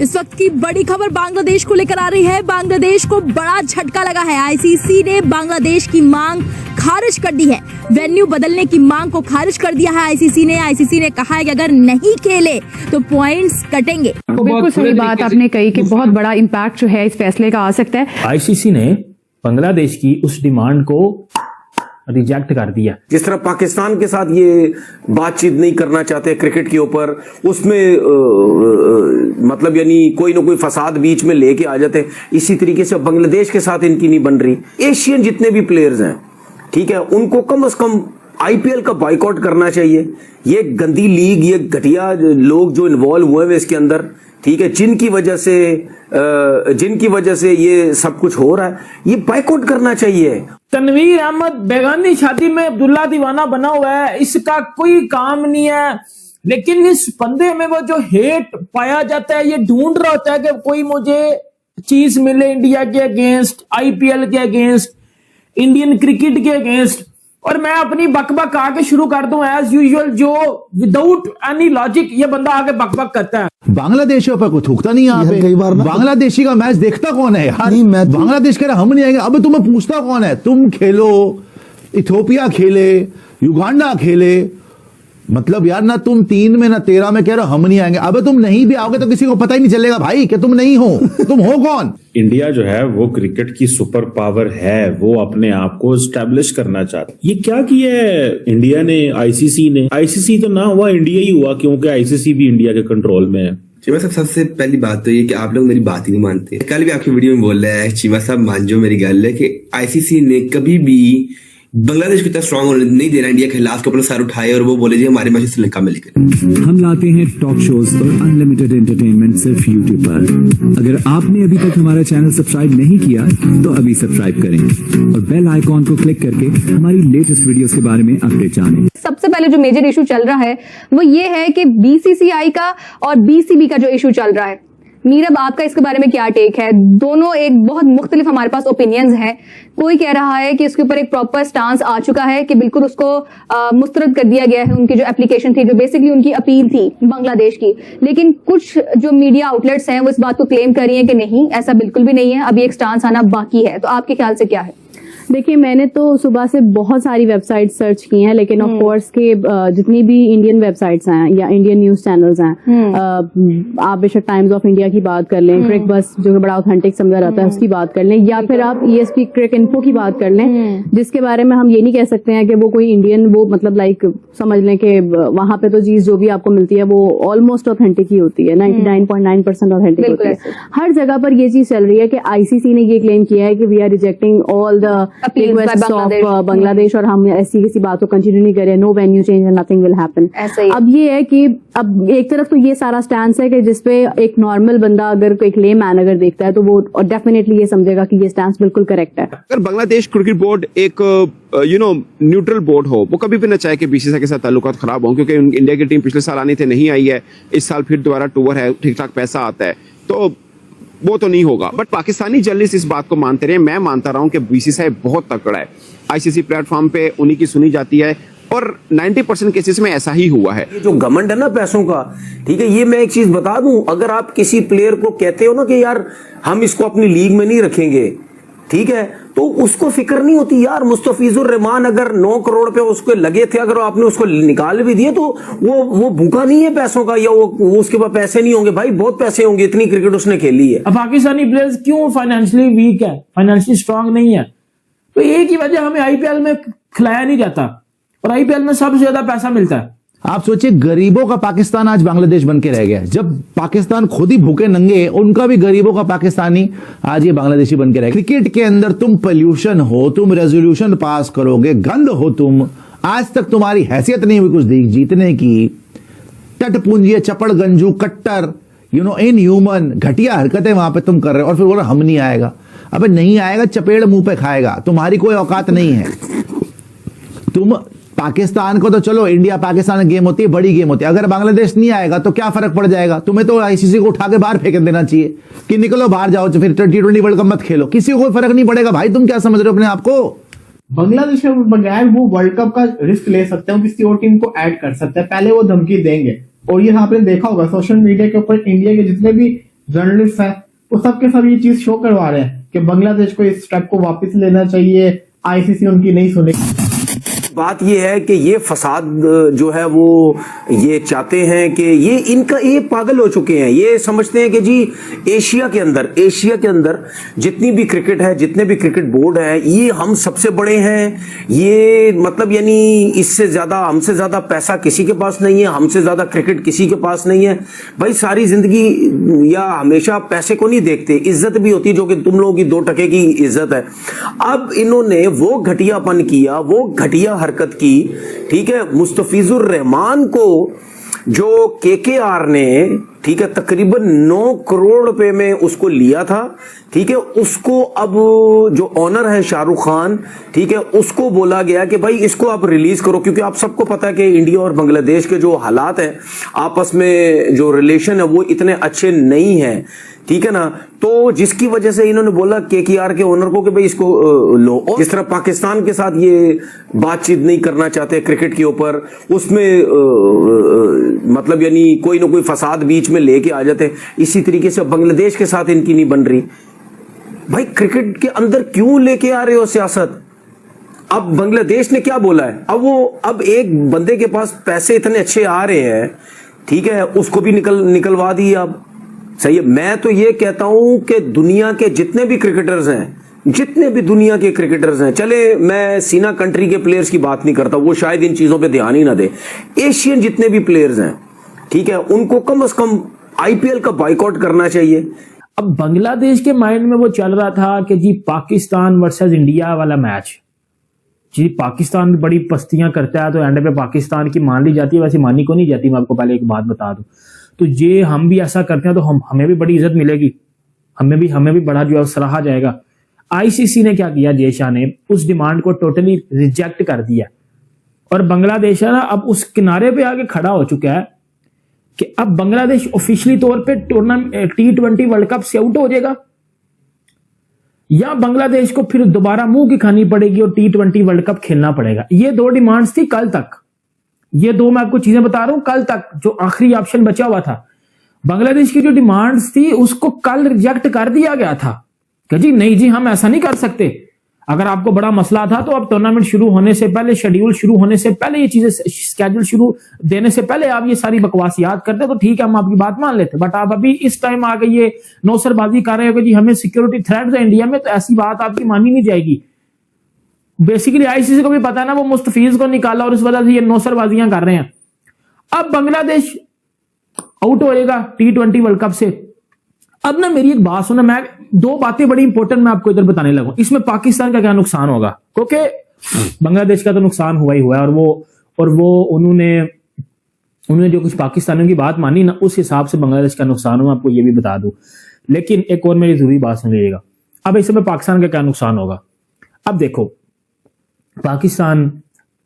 इस वक्त की बड़ी खबर बांग्लादेश को लेकर आ रही है। बांग्लादेश को बड़ा झटका लगा है। आईसीसी ने बांग्लादेश की मांग खारिज कर दी है। वेन्यू बदलने की मांग को खारिज कर दिया है आईसीसी ने कहा है कि अगर नहीं खेले तो पॉइंट्स कटेंगे। बिल्कुल सही बात आपने कही कि बहुत बड़ा इम्पैक्ट जो है इस फैसले का आ सकता है। आईसीसी ने बांग्लादेश की उस डिमांड को रिजेक्ट कर दिया। जिस तरह पाकिस्तान के साथ ये बातचीत नहीं करना चाहते क्रिकेट के ऊपर, उसमें मतलब यानी कोई ना कोई फसाद बीच में लेके आ जाते हैं, इसी तरीके से बांग्लादेश के साथ इनकी नहीं बन रही। एशियन जितने भी प्लेयर्स हैं, ठीक है, उनको कम से कम आईपीएल का बाइकआउट करना चाहिए। ये गंदी लीग, ये घटिया लोग जो इन्वॉल्व हुए हैं इसके अंदर, ठीक है, जिनकी वजह से ये सब कुछ हो रहा है, ये बाइकआउट करना चाहिए। तनवीर अहमद बेगानी शादी में अब्दुल्ला दीवाना बना हुआ है, इसका कोई काम नहीं है, लेकिन इस बंदे में वो जो हेट पाया जाता है, ये ढूंढ रहा होता है कि कोई मुझे चीज मिले इंडिया के अगेंस्ट, आईपीएल के अगेंस्ट, इंडियन क्रिकेट के अगेंस्ट, और मैं अपनी बकबक आके शुरू कर दूं एज यूजुअल, जो विदाउट एनी लॉजिक ये बंदा आके बकबक करता है। बांग्लादेशियों पर कोई थूकता नहीं है। कई बार बांग्लादेशी का मैच देखता कौन है यार? बांग्लादेश कह रहा हम नहीं आएंगे। अब तुम्हें पूछता कौन है? तुम खेलो, इथियोपिया खेले, युगांडा खेले, मतलब यार ना तुम 3 में ना 13 में कह रहे हो हम नहीं आएंगे। अब तुम नहीं भी आओगे तो किसी को पता ही नहीं चलेगा भाई कि तुम नहीं हो। तुम हो कौन? इंडिया जो है वो क्रिकेट की सुपर पावर है, वो अपने आप को एस्टेब्लिश करना चाहता है। ये क्या किया है इंडिया ने, आईसीसी तो ना हुआ, इंडिया ही हुआ, क्योंकि आईसीसी भी इंडिया के कंट्रोल में है। चीमा साहब, सबसे पहली बात तो ये कि आप लोग मेरी बात ही नहीं मानते। कल भी आपकी वीडियो में बोल रहा है चीमा साहब, मान जो मेरी गल है कि आईसीसी ने कभी भी बांग्लादेश को इतना स्ट्रांग होने नहीं देना इंडिया के खिलाफ, के अपना सर उठाए और वो बोले जी हमारे मैच श्रीलंका में लेकर। हम लाते हैं टॉक शोज और अनलिमिटेड एंटरटेनमेंट सिर्फ यूट्यूब पर। अगर आपने अभी तक हमारा चैनल सब्सक्राइब नहीं किया तो अभी सब्सक्राइब करें और बेल आइकॉन को क्लिक करके हमारी लेटेस्ट वीडियोस के बारे में अपडेट जानें। सबसे पहले जो मेजर इशू चल रहा है वो ये है कि बीसीसीआई का और बीसीबी का जो इशू चल रहा है। नीरब, आपका इसके बारे में क्या टेक है? दोनों एक बहुत मुख्तलिफ हमारे पास ओपिनियंस हैं। कोई कह रहा है कि इसके ऊपर एक प्रॉपर स्टांस आ चुका है कि बिल्कुल उसको मुस्तरद कर दिया गया है, उनकी जो एप्लीकेशन थी, जो बेसिकली उनकी अपील थी बांग्लादेश की। लेकिन कुछ जो मीडिया आउटलेट्स हैं वो इस बात को क्लेम कर रही हैं कि नहीं, ऐसा बिल्कुल भी नहीं है, अभी एक स्टांस आना बाकी है। तो आपके ख्याल से क्या है? देखिए, मैंने तो सुबह से बहुत सारी वेबसाइट सर्च की हैं, लेकिन ऑफ कोर्स के जितनी भी इंडियन वेबसाइट्स हैं या इंडियन न्यूज चैनल्स हैं, आप बेशक टाइम्स ऑफ इंडिया की बात कर लें, क्रिक बस जो कि बड़ा ऑथेंटिक समझा रहता है उसकी बात कर लें, या फिर आप ESP क्रिक इन्फो की बात कर लें, जिसके बारे में हम ये नहीं कह सकते हैं कि वो कोई इंडियन, वो मतलब लाइक समझ लें कि वहां पे तो चीज जो भी आपको मिलती है वो ऑलमोस्ट ऑथेंटिक ही होती है, 99.9% ऑथेंटिक होती है। हर जगह पर ये चीज चल रही है कि आईसीसी ने ये क्लेम किया है कि we are rejecting all the request of Bangladesh और हम ऐसी किसी बात को कंटिन्यू नहीं करें, no venue change and nothing will happen. अब ये है कि अब एक तरफ तो ये सारा स्टैंस है कि जिसपे एक नॉर्मल बंदा अगर एक लेमैन अगर देखता है तो वो डेफिनेटली ये समझेगा कि ये स्टैंस बिल्कुल करेक्ट है। अगर बांग्लादेश क्रिकेट बोर्ड एक न्यूट्रल बोर्ड हो, वो कभी भी न चाहे कि बीसीसीआई के साथ ताल्लुकात खराब हो, क्योंकि इंडिया की टीम पिछले साल आनी थी, नहीं आई है, इस साल फिर दोबारा टूर है, ठीक ठाक पैसा आता है, तो वो तो नहीं होगा। बट पाकिस्तानी जर्नलिस्ट इस बात को मानते रहे, मैं मानता रहा हूं कि बीसीसीआई बहुत तगड़ा है, आईसीसी प्लेटफॉर्म पे उन्हीं की सुनी जाती है और 90% केसेस में ऐसा ही हुआ है। ये जो घमंड है ना पैसों का, ठीक है, ये मैं एक चीज बता दूं, अगर आप किसी प्लेयर को कहते हो ना कि यार हम इसको अपनी लीग में नहीं रखेंगे, ठीक है, तो उसको फिक्र नहीं होती यार। मुस्तफिजुर रहमान अगर 9 करोड़ पे उसके लगे थे, अगर आपने उसको निकाल भी दिए तो वो भूखा नहीं है पैसों का, या वो उसके पास पैसे नहीं होंगे। भाई बहुत पैसे होंगे, इतनी क्रिकेट उसने खेली है। अब पाकिस्तानी प्लेयर्स क्यों फाइनेंशियली वीक है, फाइनेंशियली स्ट्रांग नहीं है? तो एक ही वजह, हमें आईपीएल में खिलाया नहीं जाता और आईपीएल में सबसे ज्यादा पैसा मिलता है। आप सोचिए, गरीबों का पाकिस्तान आज बांग्लादेश बन के रह गया। जब पाकिस्तान खुद ही भूखे नंगे, उनका भी गरीबों का पाकिस्तानी आज ये बांग्लादेशी बन के रह गया। क्रिकेट के अंदर तुम पोल्यूशन हो, तुम रेजोल्यूशन पास करोगे, गंद हो तुम, आज तक तुम्हारी हैसियत नहीं हुई कुछ जीतने की। टटपुंजी, चपड़ गंजू, कट्टर, इनह्यूमन, घटिया हरकतें वहां पे तुम कर रहे हो और फिर बोल रहे हम नहीं आएगा। अबे नहीं आएगा, चपेड़ मुंह पे खाएगा, तुम्हारी कोई औकात नहीं है। तुम पाकिस्तान को तो चलो, इंडिया पाकिस्तान गेम होती है, बड़ी गेम होती है, अगर बांग्लादेश नहीं आएगा तो क्या फर्क पड़ जाएगा? तुम्हें तो आईसीसी को उठा के बाहर फेंक देना चाहिए कि निकलो बाहर जाओ, फिर T20 वर्ल्ड कप मत खेलो, किसी को कोई फर्क नहीं पड़ेगा। भाई तुम क्या समझ रहे हो अपने आप को? बांग्लादेश के बगैर वो वर्ल्ड कप का रिस्क ले सकते हैं, किसी और टीम को ऐड कर सकते हैं, पहले वो धमकी देंगे। और ये आपने देखा होगा सोशल मीडिया के ऊपर इंडिया के जितने भी जर्नलिस्ट हैं, वो सब के सब ये चीज शो करवा रहे हैं कि बांग्लादेश को इस स्टेप को वापस लेना चाहिए, आईसीसी उनकी नहीं सुनेगी। बात ये है कि ये फसाद जो है वो ये चाहते हैं कि ये पागल हो चुके हैं। ये समझते हैं कि जी एशिया के अंदर जितनी भी क्रिकेट है, जितने भी क्रिकेट बोर्ड है, ये हम सबसे बड़े हैं। ये मतलब यानी इससे ज्यादा, हमसे ज्यादा पैसा किसी के पास नहीं है, हमसे ज्यादा क्रिकेट किसी के पास नहीं है। भाई सारी जिंदगी या हमेशा पैसे को नहीं देखते, इज्जत भी होती है जो कि तुम लोगों की 2 टके की इज्जत है। अब इन्होंने वो घटियापन किया, वो घटिया हरकत की, ठीक है। मुस्तफिजुर रहमान को जो केकेआर ने, ठीक है, तकरीबन 9 करोड़ रुपए में उसको लिया था, ठीक है, उसको अब जो ऑनर है शाहरुख खान, ठीक है, उसको बोला गया कि भाई इसको आप रिलीज करो, क्योंकि आप सबको पता है कि इंडिया और बांग्लादेश के जो हालात हैं, आपस में जो रिलेशन है वो इतने अच्छे नहीं है, ठीक है ना। तो जिसकी वजह से इन्होंने बोला केकेआर के ओनर को कि भाई इसको लो। और जिस तरह पाकिस्तान के साथ ये बातचीत नहीं करना चाहते क्रिकेट के ऊपर, उसमें मतलब यानी कोई ना कोई फसाद बीच में लेके आ जाते, इसी तरीके से बांग्लादेश के साथ इनकी नहीं बन रही। भाई क्रिकेट के अंदर क्यों लेके आ रहे हो सियासत? अब बांग्लादेश ने क्या बोला है? अब एक बंदे के पास पैसे इतने अच्छे आ रहे हैं, ठीक है, उसको भी निकलवा दिए। अब सही है। मैं तो ये कहता हूं कि दुनिया के जितने भी क्रिकेटर्स हैं, चले मैं सीना कंट्री के प्लेयर्स की बात नहीं करता, वो शायद इन चीजों पे ध्यान ही ना दे। एशियन जितने भी प्लेयर्स हैं, ठीक है, उनको कम से कम आईपीएल का बाइकआउट करना चाहिए। अब बांग्लादेश के माइंड में वो चल रहा था कि जी पाकिस्तान वर्सेस इंडिया वाला मैच, जी पाकिस्तान बड़ी पस्तियां करता है तो एंड पे पाकिस्तान की मान ली जाती है, वैसे मानी को नहीं जाती। मैं आपको पहले एक बात बता दूं, तो ये हम भी ऐसा करते हैं तो हमें भी बड़ी इज्जत मिलेगी, हमें भी बड़ा जो है सराहा जाएगा। आईसीसी ने क्या किया, जय शाह ने उस डिमांड को टोटली रिजेक्ट कर दिया, और बांग्लादेश है ना अब उस किनारे पे आके खड़ा हो चुका है कि अब बांग्लादेश ऑफिशियली तौर पे टूर्नामेंट T20 वर्ल्ड कप से आउट हो जाएगा, या बांग्लादेश को फिर दोबारा मुंह की खानी पड़ेगी और T20 वर्ल्ड कप खेलना पड़ेगा। ये 2 डिमांड्स थी कल तक, ये 2 मैं आपको चीजें बता रहा हूं, कल तक जो आखिरी ऑप्शन बचा हुआ था। बांग्लादेश की जो डिमांड्स थी उसको कल रिजेक्ट कर दिया गया था कि जी नहीं जी हम ऐसा नहीं कर सकते। अगर आपको बड़ा मसला था तो अब टूर्नामेंट शुरू होने से पहले, शेड्यूल शुरू होने से पहले, ये चीजें स्केड्यूल शुरू देने से पहले आप ये सारी बकवास याद करते तो ठीक है, हम आपकी बात मान लेते। बट आप अभी इस टाइम आके ये नौसरबाजी कर रहे हो कि जी हमें सिक्योरिटी थ्रेट्स है इंडिया में, तो ऐसी बात आपकी मानी नहीं जाएगी। बेसिकली आईसीसी को भी पता है ना, वो मुस्तफीज को निकाला और इस वजह से ये नौसरबाजियां कर रहे हैं। अब बांग्लादेश आउट होएगा T20 वर्ल्ड कप से। अब ना मेरी एक बात सुनो, मैं 2 बातें बड़ी इंपॉर्टेंट मैं आपको इधर बताने लगा। इसमें पाकिस्तान का क्या नुकसान होगा, क्योंकि बांग्लादेश का तो नुकसान हुआ ही हुआ है, और वो उन्होंने जो कुछ पाकिस्तानियों की बात मानी ना, उस हिसाब से बांग्लादेश का नुकसान हुआ, आपको ये भी बता दूं। लेकिन एक और मेरी जरूरी बात सुनिएगा, अब इसमें पाकिस्तान का क्या नुकसान होगा। अब देखो पाकिस्तान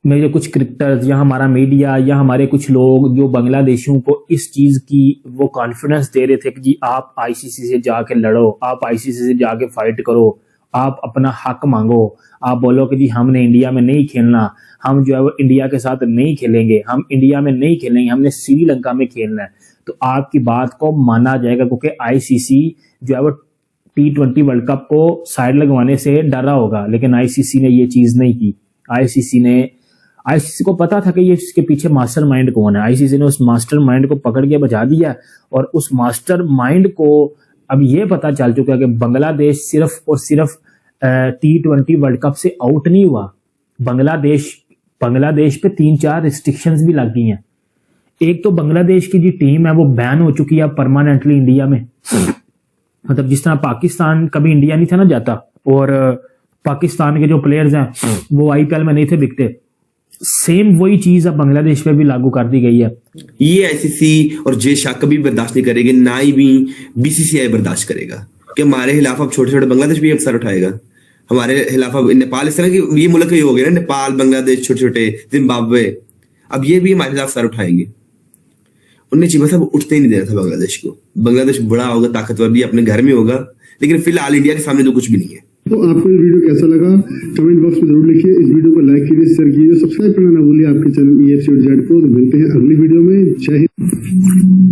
में जो कुछ क्रिकेटर्स या हमारा मीडिया या हमारे कुछ लोग जो बांग्लादेशियों को इस चीज की वो कॉन्फिडेंस दे रहे थे कि जी आप आईसीसी से जाके लड़ो, आप आईसीसी से जाके फाइट करो, आप अपना हक मांगो, आप बोलो कि जी हमने इंडिया में नहीं खेलना, हम जो है वो इंडिया के साथ नहीं खेलेंगे, हम इंडिया में नहीं खेलेंगे, हमने श्रीलंका में खेलना है, तो आपकी बात को माना जाएगा, क्योंकि आईसीसी जो है वो T20 वर्ल्ड कप को साइड लगवाने से डरा होगा। लेकिन आईसीसी ने ये चीज नहीं की। आईसीसी को पता था कि ये इसके पीछे मास्टरमाइंड कौन है। आईसीसी ने उस मास्टरमाइंड को पकड़ के बचा दिया, और उस मास्टरमाइंड को अब ये पता चल चुका है कि बांग्लादेश सिर्फ और सिर्फ T20 वर्ल्ड कप से आउट नहीं हुआ, बांग्लादेश पे 3-4 रिस्ट्रिक्शंस भी लग गई हैं। एक तो बांग्लादेश की जो टीम है वो बैन हो चुकी है परमानेंटली इंडिया में, मतलब जिस तरह पाकिस्तान कभी इंडिया नहीं था ना जाता, और पाकिस्तान के जो प्लेयर्स हैं वो आईपीएल में नहीं थे बिकते, सेम वही चीज अब बांग्लादेश पे भी लागू कर दी गई है। ये आईसीसी और जय शाह कभी बर्दाश्त नहीं करेंगे, ना ही भी बीसीसीआई बर्दाश्त करेगा कि हमारे खिलाफ अब छोटे छोटे बांग्लादेश भी अवसर उठाएगा, हमारे खिलाफ अब नेपाल, इस तरह की ये मुल्क हो गए ना, नेपाल, बांग्लादेश, छोटे छोटे, जिम्बाब्वे, अब ये भी हमारे खिलाफ सर उठाएंगे। उन्हें चीमा साहब उठते ही नहीं देना था बांग्लादेश को। बांग्लादेश बड़ा होगा, ताकतवर भी अपने घर में होगा, लेकिन फिलहाल इंडिया के सामने तो कुछ भी नहीं है। तो आपको ये वीडियो कैसा लगा कमेंट बॉक्स में जरूर लिखिए। इस वीडियो को लाइक कीजिए, शेयर कीजिए, सब्सक्राइब करना ना भूलिए आपके चैनल EFC को। तो मिलते हैं अगली वीडियो में। जय हिंद।